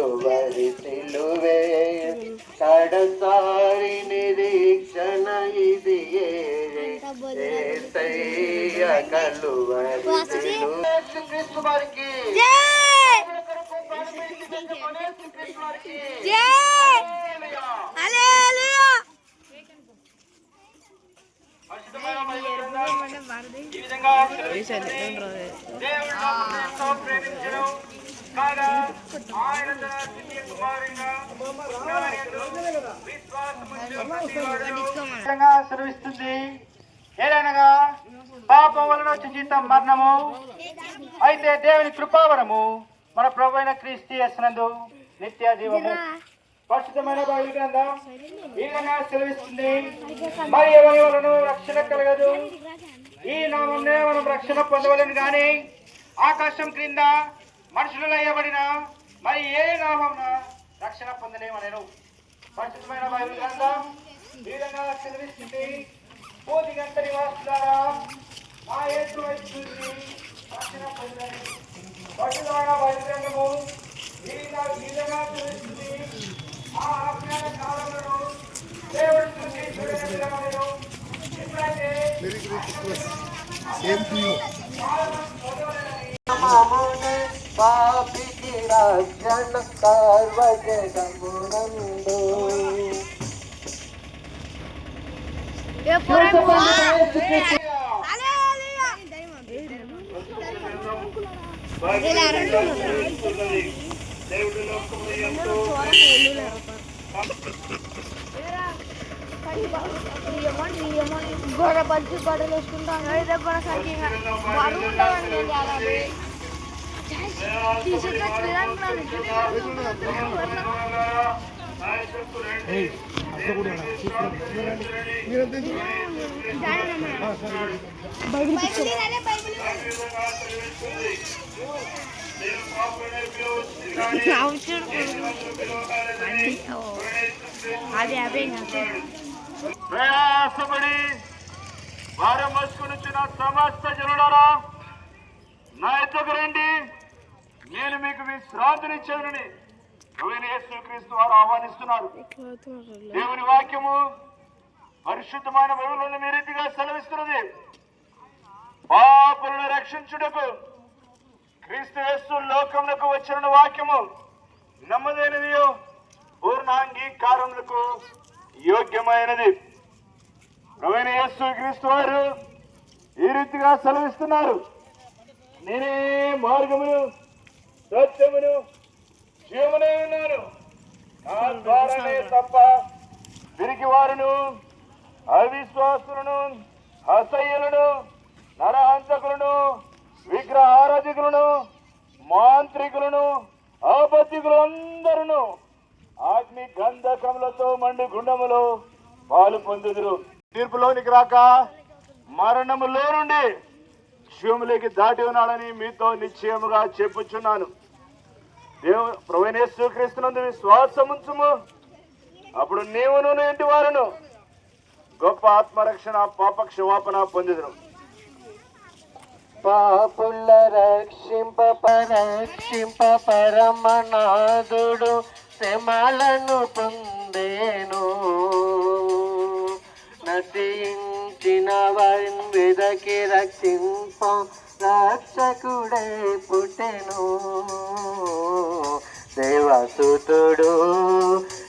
కలువరి సిలువే కడసారి నిరీక్షణ ఇది ఏసయ్య కలువరి సిలువే. క్రీస్తు వారికి సెలవిస్తుంది. ఏదైనా పాపం వలన వచ్చే జీతం మరణము, అయితే దేవుని కృపావరము మన ప్రభువైన క్రీస్తు యేసునందు నిత్య జీవము. పరిశుద్ధమైన బైబిల్ గ్రంథం ఈ విధంగా సెలవిస్తుంది. మరి ఎవరి వలన రక్షణ కలగదు, ఈ నామంలో మనం రక్షణ పొందవలను గాని ఆకాశం క్రింద మనుషులలో వేయబడిన మరి ఏ నామమున రక్షణ పొందలేమనేను. పరిశుద్ధమైన బైబిల్ గ్రంథం ఈ విధంగా సెలవిస్తుంది. కోటి గంట నివాసులారా ఆ యేసు వైపు చూసి రక్షణ పొందని. పరిశుద్ధమైన బైబిల్ గ్రంథము ఈ విధంగా సెలవిస్తుంది. ఆ అజ్ఞాన కాలంలో దేవుడు చూసి చూడగలిగినను ఎప్పుడైతే పాపికి రక్షణ సర్వజగమునందు గోడ పచ్చి గొడవలు వేసుకుంటాం. ప్రయాసపడి భారం మోసుకుని వచ్చిన సమస్త జనులారా నా ఎద్దకు రండి, నేను మీకు విశ్రాంతినిచ్చేదని యేసుక్రీస్తు వారు ఆహ్వానిస్తున్నారు. దేవుని వాక్యము పరిశుద్ధమైన బైబిల్లోని మీ రీతిగా సెలవిస్తున్నది. పాపులను రక్షించుటకు క్రీస్తు యేసు లోకములకు వచ్చిన వాక్యము నమ్మదైనది, పూర్ణాంగీకారములకు యోగ్యమైనది. ప్రభువైన యేసుక్రీస్తు వారు ఈ రీతిగా సెలవిస్తున్నారు. నేనే మార్గమును సత్యమును జీవనే ఉన్నాను, నా ద్వారానే తప్ప తిరిగి వారును అవిశ్వాసులను అసహ్యులను నరహంతకులను విగ్రహారాధికులను మాంత్రికులను అబద్ధికులు అందరూ అగ్ని గంధకములతో మండు గుండములో పాలు పొందుదురు. తీర్పులోనికి రాక మరణములో నుండి జీవములోకి దాటి ఉన్నాడని మీతో నిశ్చయముగా చెప్పుచున్నాను. ప్రభువైన యేసుక్రీస్తునందు విశ్వాసముంచుము, అప్పుడు నీవును నీ ఇంటి వారును గొప్ప ఆత్మరక్షణ పాప క్షమాపణ పొందుదురు. పాపుల రక్షింప పరమనాథుడు శ్రమలను పొందేను, నశించిన వారిని వెదకి రక్షింప రక్షకుడే పుట్టెను. దేవసుతుడు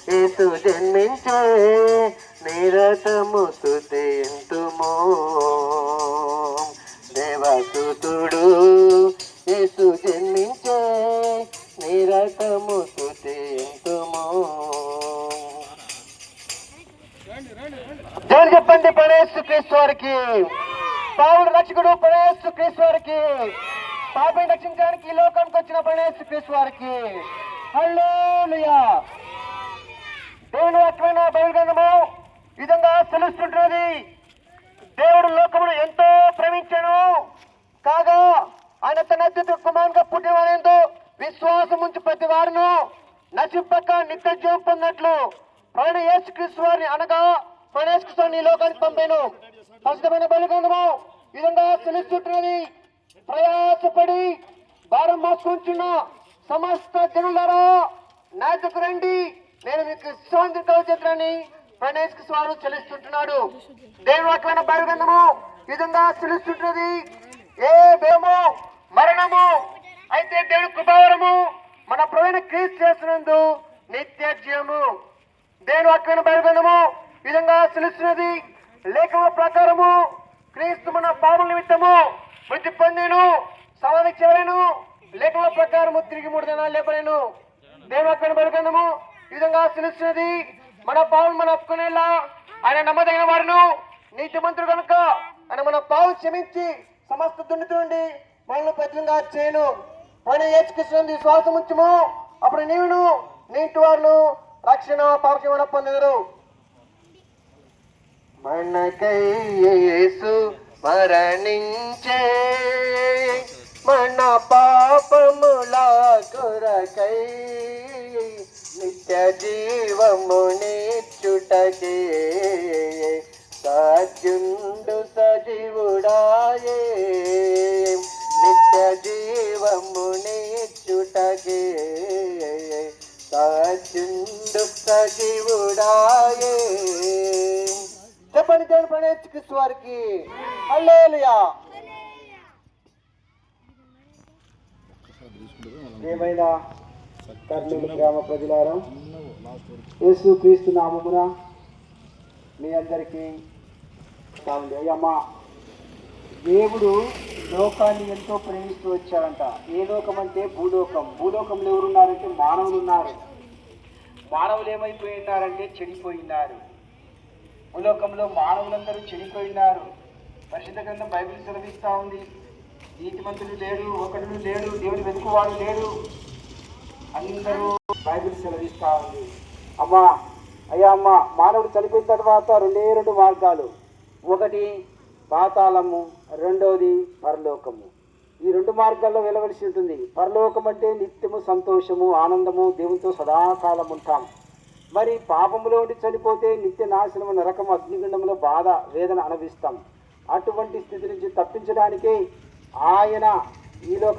యేసు జన్మించే నిరతము స్తుతింతుము. దేవసుతుడు యేసు జన్మించే నిరతము స్తుతింతుము. దేవుడు చెప్పండి, యేసుక్రీస్తు వారికి, పావుడు రక్షకుడు యేసుక్రీస్తు వారికి, పాపిని రక్షించడానికి ఈ లోకానికి వచ్చిన యేసుక్రీస్తు వారికి హల్లెలూయా. దేవుని వాక్యమైన బైబిల్ గ్రంథము ఈ విధంగా తెలుస్తుంటున్నది. దేవుడు లోకమును ఎంతో ప్రేమించాను కాగా ఆయన తన అత్యుత కుమారునిగా పుట్టిన వారితో విశ్వాసం ఉంచి ప్రతి వారును నశింపక నిత్య జీవం పొందినట్లు ప్రభువైన యేసుక్రీస్తు వారిని అనగా ప్రభువైన యేసుక్రీస్తు వారిని ఈ లోకానికి పంపాను. పరిశుద్ధమైన బైబిల్ గ్రంథము ఈ విధంగా తెలుస్తుంటున్నది. ప్రయాసపడి భారం మోసుకుంటున్న సమస్త జనులారా నా దగ్గర రండి, నేను మీకు విశ్రాంతి కలుగుతానని ప్రణేష్కి స్వామి చెల్లిస్తుంటున్నాడు. దేవుని వాక్యమైన బైబిల్ గ్రంథము ఈ విధంగా చెల్లిస్తుంటున్నది. ఏ భయము మరణము అయితే దేవుని కృపావరము మన ప్రభువైన క్రీస్తు చేస్తున్నందు నిత్య జీవము. దేవుని వాక్యమైన బైబిల్ గ్రంథము ఈ విధంగా చెల్లిస్తున్నది. లేఖన ప్రకారము క్రీస్తు మన పాపముల నిమిత్తము మృతి పొందెను, సమాధి చేయలేను, లేఖన ప్రకారము తిరిగి 3 దినాలు లేపలేను. దేవుని వాక్యమైన బైబిల్ గ్రంథము ఈ విధంగా చెల్లిస్తున్నది. మన పావులు మనం ఒప్పుకునేలా ఆయన నమ్మదగిన వారును నీతిమంతుడు కనుక ఆయన మన పావులు క్షమించి సమస్త దుర్నీతి నుండి మనల్ని ప్రజలుగా చేయను. ఆయన యేసుక్రీస్తు విశ్వాసం ఉంచుము, అప్పుడు నీవును నీటి వారును రక్షణ పాపక్షేమణ పొందెదరు. మనకై యేసు మరణించే, మన పాపముల కొరకై నిత్య జీవమునిచ్చుటకే సాధ్యుండు సజీవుడాయే, నిత్య జీవమునిచ్చుటకే సాధ్యుండు సజీవుడాయే. చెప్పండి దేవుని ప్రణేష్కి వారికి హల్లెలూయా. ఏమైనా కర్నూలు గ్రామ ప్రజలారా, యేసు క్రీస్తు నామమున మీ అందరికీ అయ్యమ్మా. దేవుడు లోకాన్ని ఎంతో ప్రేమిస్తూ వచ్చాడంట. ఏ లోకం అంటే భూలోకం. భూలోకంలో ఎవరున్నారంటే మానవులు ఉన్నారు. మానవులు ఏమైపోయి ఉన్నారంటే చెడిపోయినారు. భూలోకంలో మానవులందరూ చెడిపోయినారు. పరిశుద్ధ గ్రంథం బైబిల్ సెలవిస్తూ ఉంది, నీతిమంతుడు లేడు, ఒకడు లేడు, దేవుని వెతుకువాడు లేడు, అందరూ బైబిల్ సెలవిస్తూ ఉంది. అమ్మా అయ్యా అమ్మ, మానవుడు చనిపోయిన తర్వాత 2 మార్గాలు. ఒకటి పాతాళము, రెండోది పరలోకము. ఈ 2 మార్గాల్లో వెళ్ళవలసి ఉంటుంది. పరలోకం అంటే నిత్యము సంతోషము, ఆనందము, దేవునితో సదాకాలం ఉంటాం. మరి పాపములో ఉండి చనిపోతే నిత్య నాశనము, నరకము, అగ్నిగుండంలో బాధ వేదన అనుభవిస్తాం. అటువంటి స్థితి నుంచి తప్పించడానికే ఆయన ఈ లోక